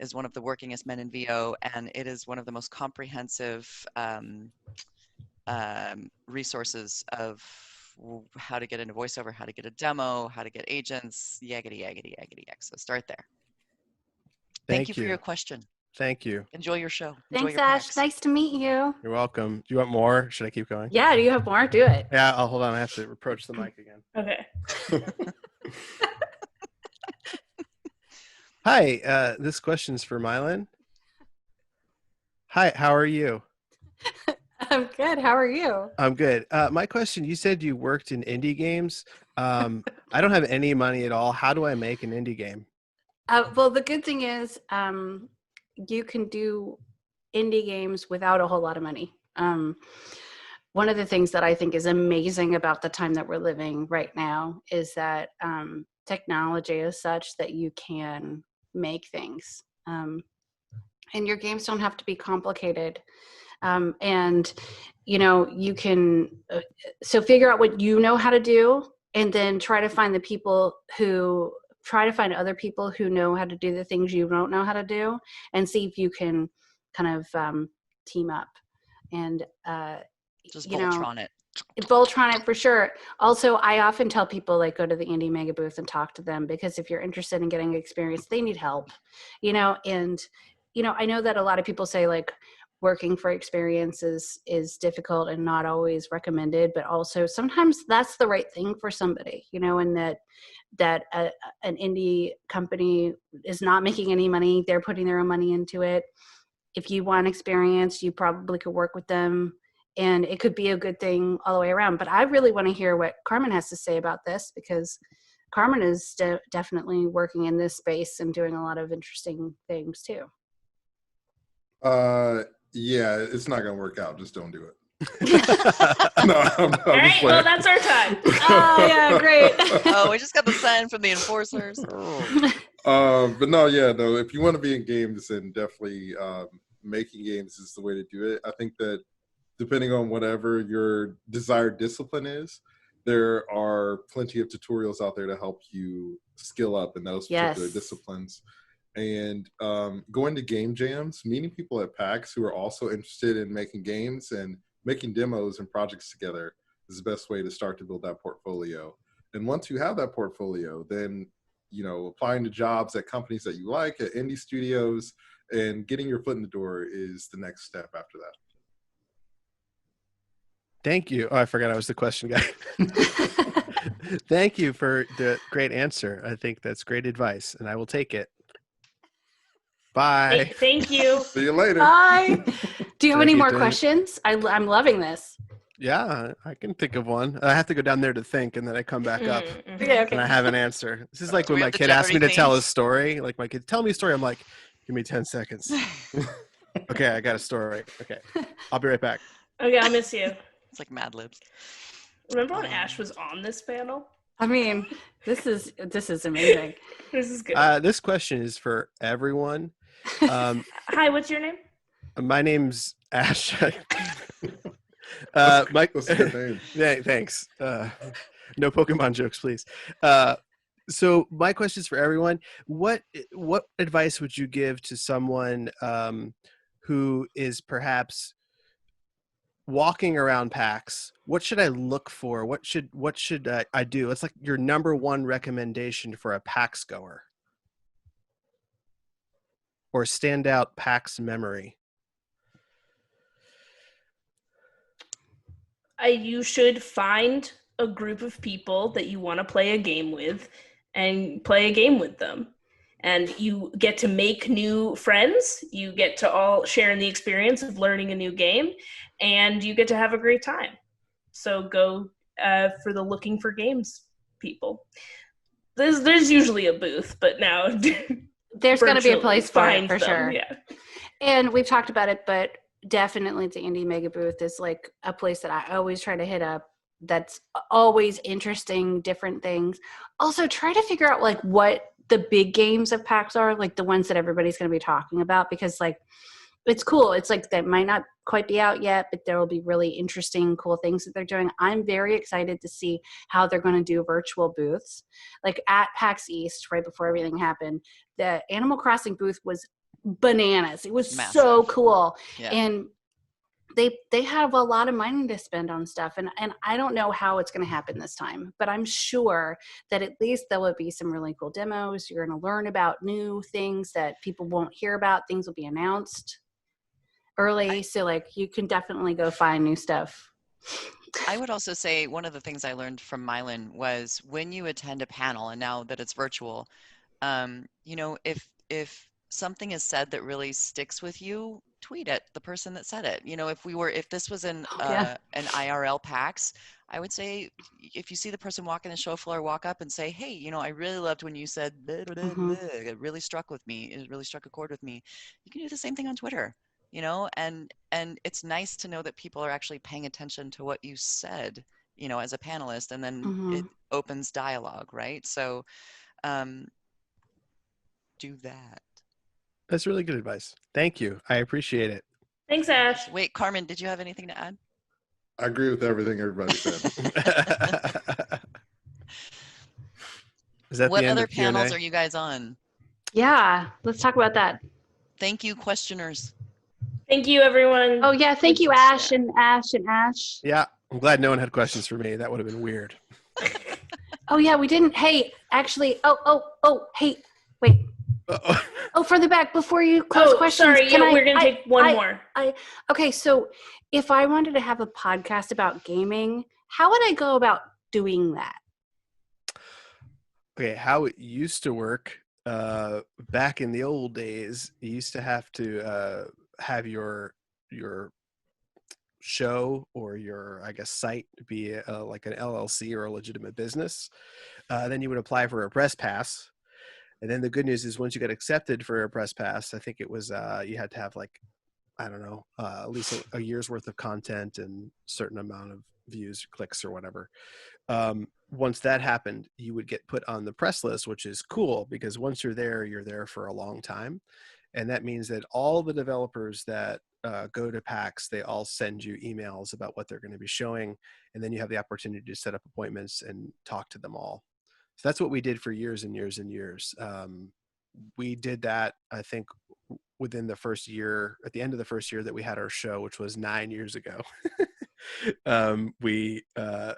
is one of the workingest men in VO, and it is one of the most comprehensive resources of how to get into voiceover, how to get a demo, how to get agents, yaggity, yaggity, yaggity, yak. So start there. Thank you for your question. Thank you. Enjoy your show. Enjoy Thanks, your Ash. PAX. Nice to meet you. You're welcome. Do you want more? Should I keep going? Yeah, do you have more? Do it. Yeah, hold on. I have to approach the mic again. Okay. Hi, this question's for Mylan. Hi, how are you? I'm good. How are you? I'm good. My question, you said you worked in indie games. I don't have any money at all. How do I make an indie game? Well, the good thing is you can do indie games without a whole lot of money. One of the things that I think is amazing about the time that we're living right now is that technology is such that you can make things. And your games don't have to be complicated. And, you can, so figure out what you know how to do, and then try to find other people who know how to do the things you don't know how to do, and see if you can kind of team up and, Just Voltron it. Voltron it for sure. Also, I often tell people, like, go to the Indie Mega booth and talk to them, because if you're interested in getting experience, they need help, and, I know that a lot of people say, like, working for experience is difficult and not always recommended, but also sometimes that's the right thing for somebody, and that an indie company is not making any money. They're putting their own money into it. If you want experience, you probably could work with them, and it could be a good thing all the way around. But I really want to hear what Carmen has to say about this, because Carmen is definitely working in this space and doing a lot of interesting things too. Yeah, it's not gonna work out. Just don't do it. No, all right, well, that's our time. Oh, yeah, great. Oh, we just got the sign from the enforcers. But no, if you want to be in games, then definitely making games is the way to do it. I think that depending on whatever your desired discipline is, there are plenty of tutorials out there to help you skill up in those particular disciplines. And going to game jams, meeting people at PAX who are also interested in making games and making demos and projects together is the best way to start to build that portfolio. And once you have that portfolio, then applying to jobs at companies that you like, at indie studios, and getting your foot in the door is the next step after that. Thank you. Oh, I forgot I was the question guy. Thank you for the great answer. I think that's great advice, and I will take it. Bye. Thank you. See you later. Bye. Do you have any Thank you, more Dave. questions? I'm loving this. Yeah, I can think of one. I have to go down there to think, and then I come back up, Okay, and I okay. have an answer. This is like Do when we my have the kid asked me Jeopardy to tell theme? a story. Like my kid, tell me a story. I'm like, give me 10 seconds. Okay, I got a story. Okay, I'll be right back. Okay, I'll miss you. It's like Mad Libs. Remember when Ash was on this panel? I mean, this is amazing. This is good. This question is for everyone. Hi, what's your name? My name's Ash. That's Mike. a good name. Yeah, thanks. No Pokemon jokes, please. So my question is for everyone. What advice would you give to someone who is perhaps walking around PAX? What should I look for? What should I do? It's like your number one recommendation for a PAX goer or standout PAX memory. You should find a group of people that you want to play a game with and play a game with them. And you get to make new friends. You get to all share in the experience of learning a new game, and you get to have a great time. So go for the looking for games people. There's usually a booth, but now There's going to be a virtually place for it, find for them, sure. Yeah. And we've talked about it, but definitely the Indie Mega Booth is like a place that I always try to hit up. That's always interesting, different things. Also, try to figure out like what the big games of PAX are, like the ones that everybody's going to be talking about, because like it's cool. It's like that might not quite be out yet, but there will be really interesting, cool things that they're doing. I'm very excited to see how they're going to do virtual booths. Like at PAX East, right before everything happened, the Animal Crossing booth was bananas. It was Massive. so cool. Yeah. And they have a lot of money to spend on stuff, and I don't know how it's going to happen this time, but I'm sure that at least there will be some really cool demos. You're going to learn about new things that people won't hear about. Things will be announced early, so like you can definitely go find new stuff. I would also say one of the things I learned from Mylan was when you attend a panel, and now that it's virtual, you know, if something is said that really sticks with you, tweet at the person that said it. You know, if this was an IRL PAX, I would say if you see the person walking the show floor, walk up and say, hey, you know, I really loved when you said blah, blah, blah, blah. It really struck with me. It really struck a chord with me. You can do the same thing on Twitter, you know, and it's nice to know that people are actually paying attention to what you said, you know, as a panelist, and then it opens dialogue, right? So do that. That's really good advice. Thank you. I appreciate it. Thanks, Ash. Wait, Carmen, did you have anything to add? I agree with everything everybody said. Is that What the end other of Q&A? panels are you guys on? Yeah, let's talk about that. Thank you, questioners. Thank you, everyone. Oh yeah, thank you, Ash and Ash and Ash. Yeah, I'm glad no one had questions for me. That would have been weird. Oh yeah, we didn't. Hey, actually, hey, wait. Uh-oh. Oh, further back before you close questions. Sorry, yeah, we're gonna take one more. Okay, so if I wanted to have a podcast about gaming, how would I go about doing that? Okay, how it used to work back in the old days, you used to have to have your show or your, I guess, site be like an LLC or a legitimate business. Then you would apply for a press pass. And then the good news is once you got accepted for a press pass, I think it was you had to have like, I don't know, at least a year's worth of content and certain amount of views, clicks or whatever. Once that happened, you would get put on the press list, which is cool because once you're there for a long time. And that means that all the developers that go to PAX, they all send you emails about what they're going to be showing. And then you have the opportunity to set up appointments and talk to them all. So that's what we did for years and years and years. We did that, I think, within the first year, at the end of the first year that we had our show, which was 9 years ago. We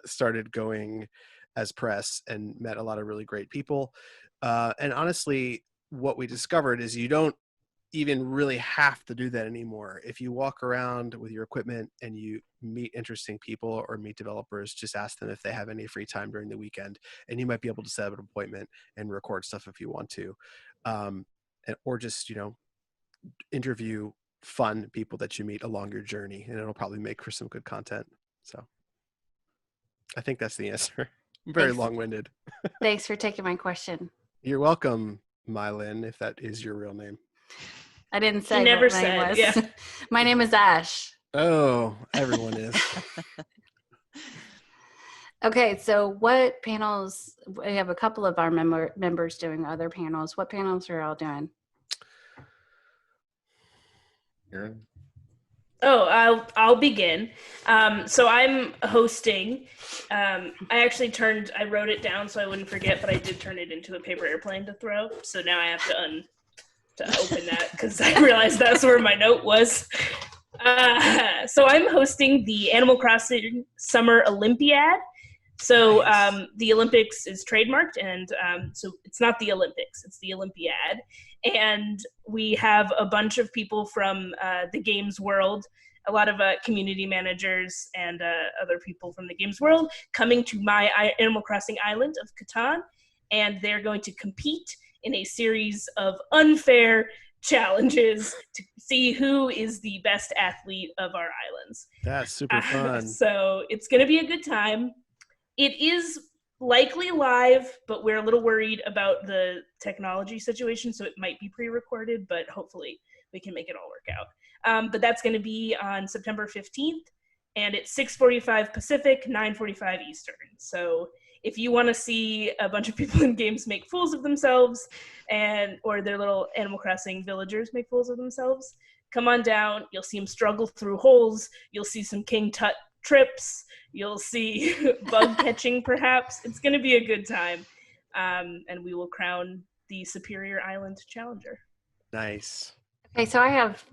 started going as press and met a lot of really great people. And honestly, what we discovered is you don't even really have to do that anymore. If you walk around with your equipment and you meet interesting people or meet developers, just ask them if they have any free time during the weekend, and you might be able to set up an appointment and record stuff if you want to, or just interview fun people that you meet along your journey, and it'll probably make for some good content. So I think that's the answer. I'm very long-winded. Thanks for taking my question. You're welcome, Mylin, if that is your real name. I didn't say You never what my name said, was. yeah. My name is Ash. Oh, everyone is. Okay, so what panels? We have a couple of our members doing other panels. What panels are y'all doing? Aaron? Oh, I'll begin. So I'm hosting. I wrote it down so I wouldn't forget, but I did turn it into a paper airplane to throw. So now I have to open that because I realized that's where my note was. So I'm hosting the Animal Crossing Summer Olympiad. So Nice. The Olympics is trademarked, and so it's not the Olympics, it's the Olympiad. And we have a bunch of people from the games world, a lot of community managers and other people from the games world coming to my Animal Crossing island of Catan, and they're going to compete in a series of unfair challenges to see who is the best athlete of our islands. That's super fun. So it's going to be a good time. It is likely live, but we're a little worried about the technology situation, so it might be pre-recorded, but hopefully we can make it all work out. But that's going to be on September 15th, and it's 6:45 Pacific, 9:45 Eastern. So if you want to see a bunch of people in games make fools of themselves, or their little Animal Crossing villagers make fools of themselves, come on down. You'll see them struggle through holes. You'll see some King Tut trips. You'll see bug catching, perhaps. It's going to be a good time. And we will crown the Superior Island Challenger. Nice. Okay, so I have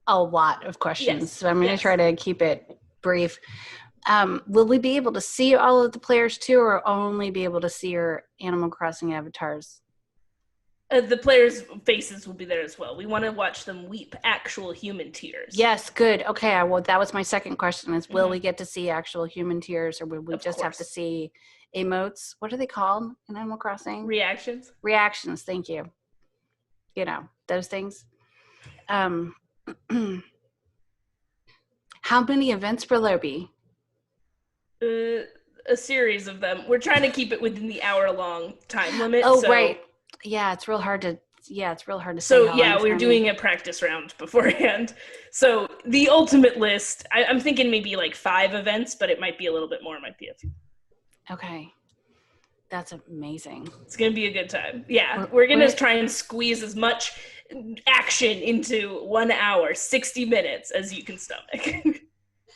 a lot of questions, Yes. so I'm going to try to keep it brief. Will we be able to see all of the players too, or only be able to see your Animal Crossing avatars? The players' faces will be there as well. We want to watch them weep actual human tears. Yes, good. Okay, well, that was my second question is, will we get to see actual human tears, or will we Of just have to course. see emotes? What are they called in Animal Crossing? Reactions. Reactions, thank you. Those things. How many events will there be? A series of them. We're trying to keep it within the hour-long time limit. Oh, so, right. Yeah, it's real hard to say. So how yeah, long we're it's doing a practice round beforehand. So the ultimate list, I'm thinking maybe like 5 events, but it might be a little bit more. It might be a few. Okay. That's amazing. It's going to be a good time. Yeah, we're going to try and squeeze as much action into 1 hour, 60 minutes as you can stomach.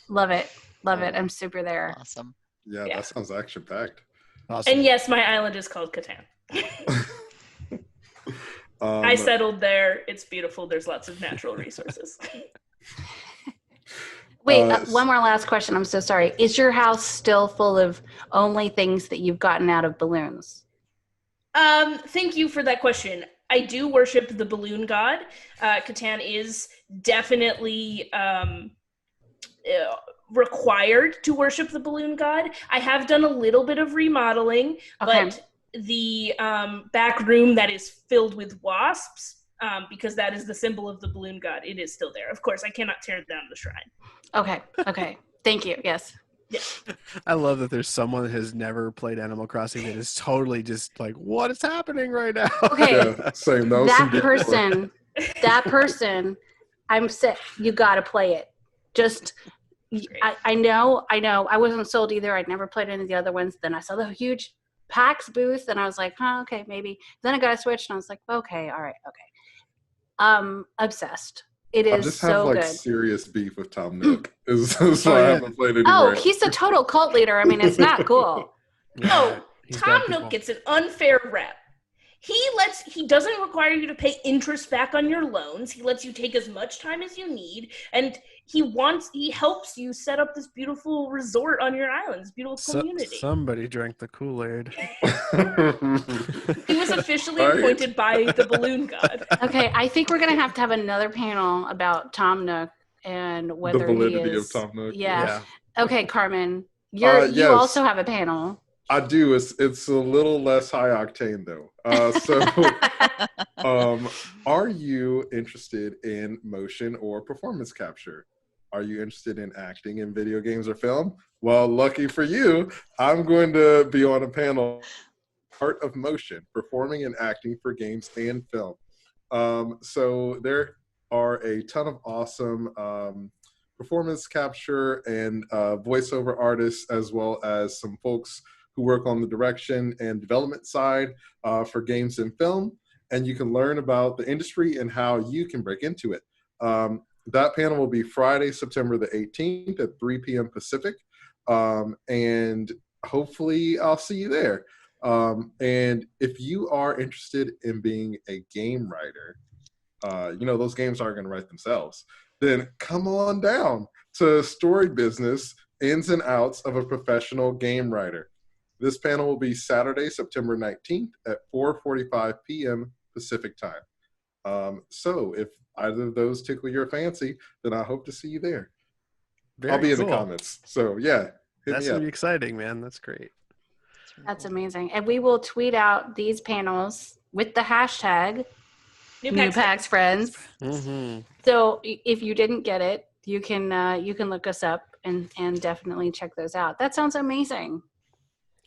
Love it. I'm super there. Awesome. Yeah, Yeah. that sounds action-packed. Awesome. And yes, my island is called Catan. I settled there. It's beautiful. There's lots of natural resources. Wait, one more last question. I'm so sorry. Is your house still full of only things that you've gotten out of balloons? Thank you for that question. I do worship the balloon god. Catan is definitely required to worship the balloon god. I have done a little bit of remodeling, but the back room that is filled with wasps, because that is the symbol of the balloon god, it is still there. Of course, I cannot tear down the shrine. Okay. Thank you. Yes. Yeah. I love that there's someone that has never played Animal Crossing that is totally just like, what is happening right now? Okay. Yeah, same. That person, I'm sick. You got to play it. Just, I know. I wasn't sold either. I'd never played any of the other ones. Then I saw the huge PAX booth and I was like, okay, maybe. Then I got a Switch and I was like, okay, all right, okay. Obsessed. It is I just have so like good. serious beef with Tom Nook. Is why I haven't played it. Oh, he's a total cult leader. I mean, it's not cool. No, Tom Nook gets an unfair rep. He doesn't require you to pay interest back on your loans. He lets you take as much time as you need, and he helps you set up this beautiful resort on your island, this beautiful community. Somebody drank the Kool-Aid. He was officially appointed by the balloon god. Okay, I think we're gonna have to have another panel about Tom Nook and whether The validity he is. of Tom Nook. Yeah. Okay, Carmen, you Yes. also have a panel. I do. It's a little less high octane though. Are you interested in motion or performance capture? Are you interested in acting in video games or film? Well, lucky for you, I'm going to be on a panel, Art of Motion, Performing and Acting for Games and Film. So there are a ton of awesome performance capture and voiceover artists, as well as some folks who work on the direction and development side for games and film. And you can learn about the industry and how you can break into it. That panel will be Friday, September the 18th at 3 p.m. Pacific. And hopefully I'll see you there. And if you are interested in being a game writer, those games aren't going to write themselves, then come on down to Story Business, Ins and Outs of a Professional Game Writer. This panel will be Saturday, September 19th at 4:45 p.m. Pacific time. So if either of those tickle your fancy, then I hope to see you there. I'll be in the comments. So yeah, that's gonna be exciting, man. That's great. That's amazing. And we will tweet out these panels with the hashtag New PAX Friends. Mm-hmm. So if you didn't get it, you can look us up and definitely check those out. That sounds amazing.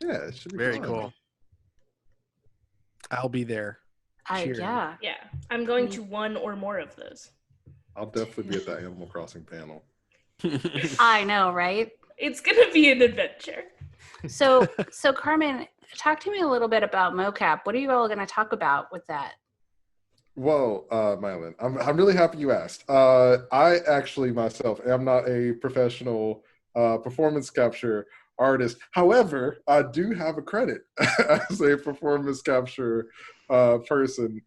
Yeah, it should be very fun. cool. I'll be there. Yeah. I'm going to one or more of those. I'll definitely be at that Animal Crossing panel. I know, right? It's gonna be an adventure. So Carmen, talk to me a little bit about mocap. What are you all going to talk about with that? Well, Mylon, I'm really happy you asked. I actually myself am not a professional performance capture artist. However, I do have a credit as a performance capture person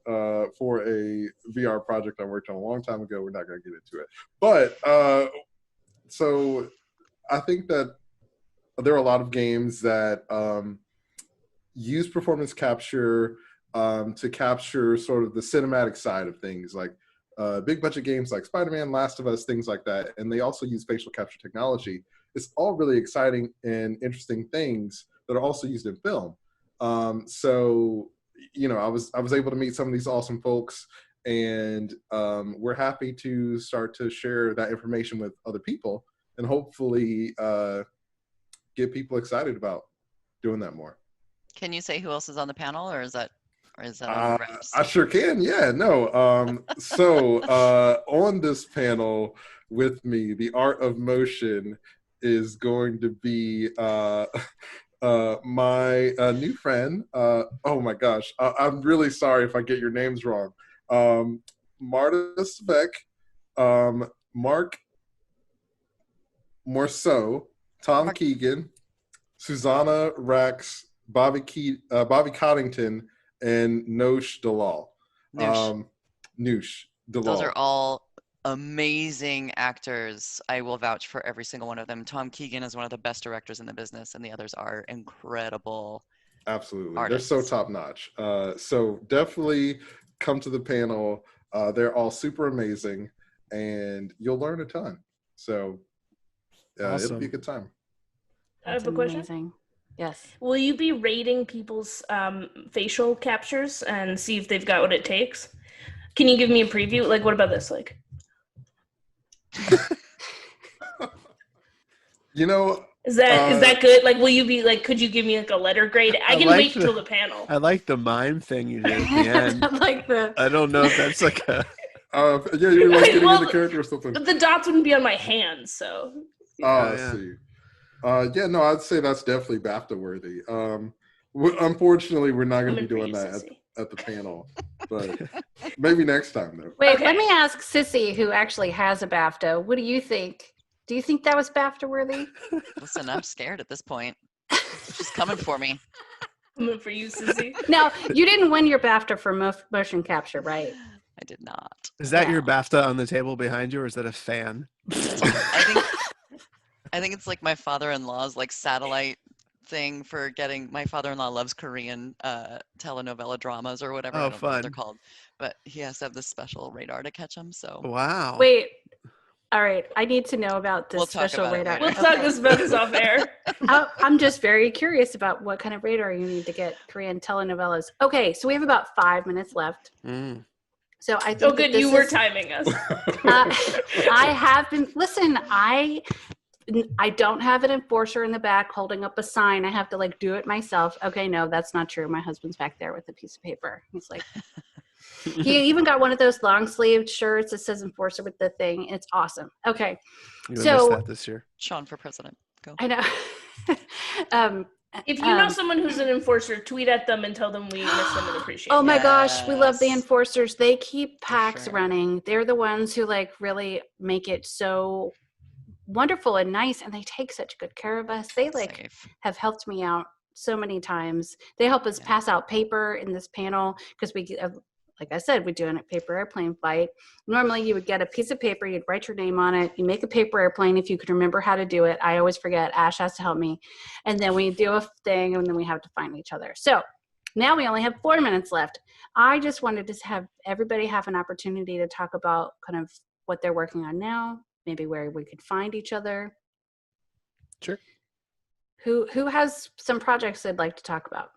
for a VR project I worked on a long time ago. We're not going to get into it. But so I think that there are a lot of games that use performance capture to capture sort of the cinematic side of things, like big budget games like Spider-Man, Last of Us, things like that. And they also use facial capture technology. It's all really exciting and interesting things that are also used in film. So, I was able to meet some of these awesome folks, and we're happy to start to share that information with other people and hopefully get people excited about doing that more. Can you say who else is on the panel, or is that on wraps? I sure can. Yeah, no. So on this panel with me, the Art of Motion is going to be my new friend. Oh my gosh, I'm really sorry if I get your names wrong. Marta Svek, Mark Morceau, Tom Keegan, Susanna Rax, Bobby Coddington, and Noosh Dalal. Noosh Dalal. Those are all amazing actors. I will vouch for every single one of them. Tom Keegan is one of the best directors in the business, and the others are incredible. Absolutely. Artists. They're so top notch. So definitely come to the panel. They're all super amazing, and you'll learn a ton. So awesome. It'll be a good time. I have a question. Amazing. Yes. Will you be rating people's facial captures and see if they've got what it takes? Can you give me a preview? Like, what about this? Like, is that good? Like, will you be like? Could you give me like a letter grade? I can wait till the panel. I like the mime thing you did at the end. I I don't know if that's like a. Yeah, you're like getting in the character or something. The dots wouldn't be on my hands, so. I see. Yeah, no, I'd say that's definitely BAFTA worthy. Unfortunately, we're not going to be doing that at the panel, but maybe next time though. Wait, Okay. let me ask Sissy, who actually has a BAFTA. What do you think? Do you think that was BAFTA worthy? Listen, I'm scared at this point. She's coming for me. Coming for you, Sissy. Now, you didn't win your BAFTA for motion capture, right? I did not. Is that your Yeah. BAFTA on the table behind you, or is that a fan? I think it's like my father-in-law's like satellite thing for getting. My father-in-law loves Korean telenovela dramas or whatever. I Oh, don't know what they're fun. called, but he has to have this special radar to catch them. So Wow. Wait. All right. I need to know about this We'll talk special about it radar. later. We'll talk about this off air. I'm just very curious about what kind of radar you need to get Korean telenovelas. Okay, so we have about 5 minutes left. Mm. So I think Oh, that good. this You were is- timing us. I have been. Listen, I don't have an enforcer in the back holding up a sign. I have to like do it myself. Okay, no, that's not true. My husband's back there with a piece of paper. He's like, he even got one of those long sleeved shirts that says enforcer with the thing. It's awesome. Okay, You're gonna so miss that this year. Sean for president. Go. I know. If you know someone who's an enforcer, tweet at them and tell them we miss them and appreciate Oh them. my gosh, we love the Yes. enforcers. They keep PAX sure. running. They're the ones who like really make it so wonderful and nice, and they take such good care of us. They like Safe. have helped me out so many times. They help us Yeah. pass out paper in this panel because like I said, we do a paper airplane flight. Normally you would get a piece of paper, you'd write your name on it, you make a paper airplane if you could remember how to do it. I always forget. Ash has to help me. And then we do a thing, and then we have to find each other. So now we only have 4 minutes left. I just wanted to have everybody have an opportunity to talk about kind of what they're working on now, maybe where we could find each other. Sure. Who has some projects they'd like to talk about?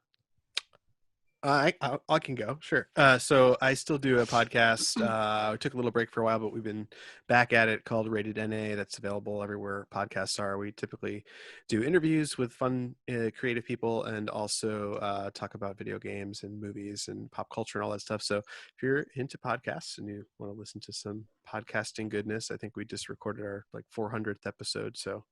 I can go. Sure. So I still do a podcast. I took a little break for a while, but we've been back at it, called Rated NA. That's available everywhere podcasts are. We typically do interviews with fun, creative people, and also talk about video games and movies and pop culture and all that stuff. So if you're into podcasts and you want to listen to some podcasting goodness, I think we just recorded our like 400th episode. So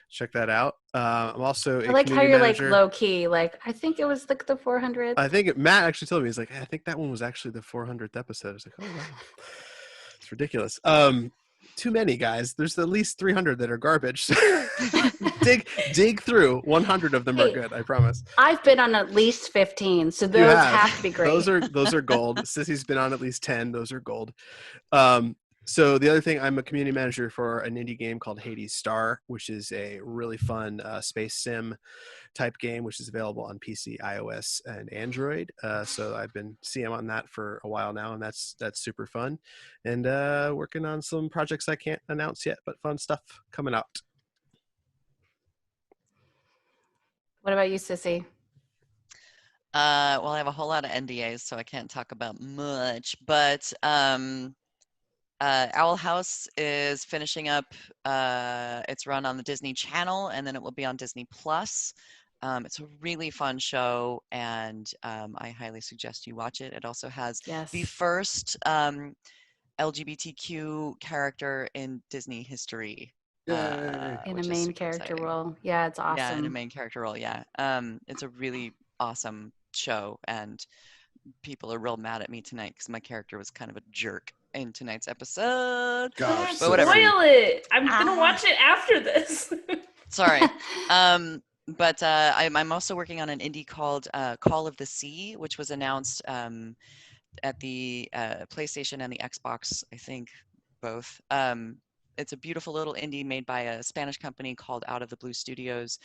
check that out. I'm also I like how community you're manager. like low key. Like I think it was like the 400th. I think Matt actually told me, he's like, I think that one was actually the 400th episode. I was like, oh wow, it's ridiculous. Too many, guys. There's at least 300 that are garbage. dig through. 100 of them are Hey, good. I promise. I've been on at least 15, so You those have to be great. Those are gold. Sissy's been on at least 10. Those are gold. So the other thing, I'm a community manager for an indie game called Hades Star, which is a really fun space sim type game, which is available on PC, iOS, and Android. So I've been CM on that for a while now, and that's super fun. And working on some projects I can't announce yet, but fun stuff coming out. What about you, Sissy? Well, I have a whole lot of NDAs, so I can't talk about much. But Owl House is finishing up its run on the Disney Channel, and then it will be on Disney Plus. It's a really fun show, and I highly suggest you watch it. It also has the first LGBTQ character in Disney history. In a which is main super character exciting. role. Yeah, it's awesome. Yeah, in a main character role, yeah. It's a really awesome show, and people are real mad at me tonight because my character was kind of a jerk in tonight's episode. Gosh, But whatever. Spoil it. I'm gonna watch it after this. Sorry. But I'm also working on an indie called Call of the Sea, which was announced at the PlayStation and the Xbox, I think both. It's a beautiful little indie made by a Spanish company called Out of the Blue Studios.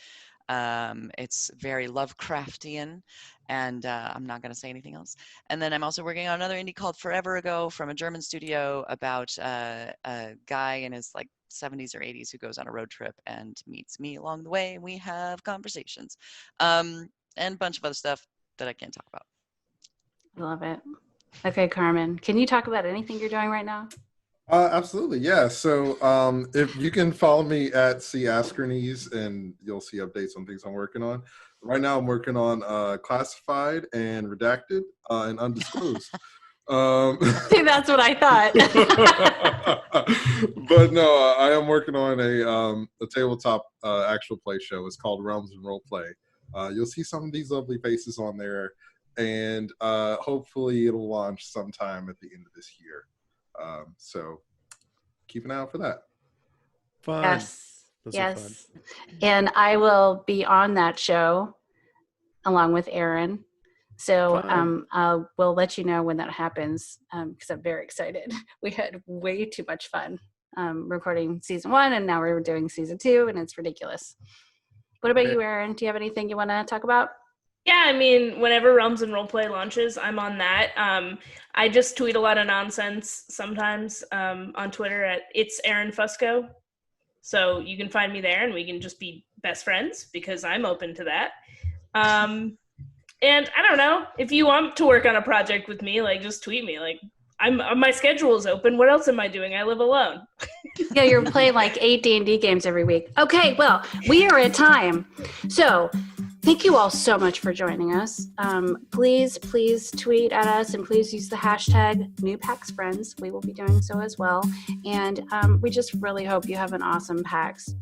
It's very Lovecraftian, and I'm not going to say anything else. And then I'm also working on another indie called Forever Ago from a German studio about a guy in his like 70s or 80s who goes on a road trip and meets me along the way, and we have conversations. And a bunch of other stuff that I can't talk about. I love it. Okay, Carmen, can you talk about anything you're doing right now? Absolutely, yeah. So if you can follow me at CAskernes, and you'll see updates on things I'm working on. Right now I'm working on Classified and Redacted and Undisclosed. See, that's what I thought. But no, I am working on a tabletop actual play show. It's called Realms and Roleplay. You'll see some of these lovely faces on there, and hopefully it'll launch sometime at the end of this year. So keep an eye out for that. Fun. Yes. Those are fun. Yes. And I will be on that show. along with Aaron. So Fun. we'll let you know when that happens because I'm very excited. We had way too much fun recording season 1, and now we're doing season 2, and it's ridiculous. What about you, Aaron? Do you have anything you want to talk about? Yeah, I mean, whenever Realms and Roleplay launches, I'm on that. I just tweet a lot of nonsense sometimes on Twitter at It's Aaron Fusco. So you can find me there and we can just be best friends because I'm open to that. And I don't know, if you want to work on a project with me, like just tweet me. Like my schedule is open. What else am I doing? I live alone. Yeah, you're playing like 8 D&D games every week. Okay, well, we are at time. So thank you all so much for joining us. Please tweet at us and please use the hashtag #NewPAXFriends. We will be doing so as well. And we just really hope you have an awesome PAX.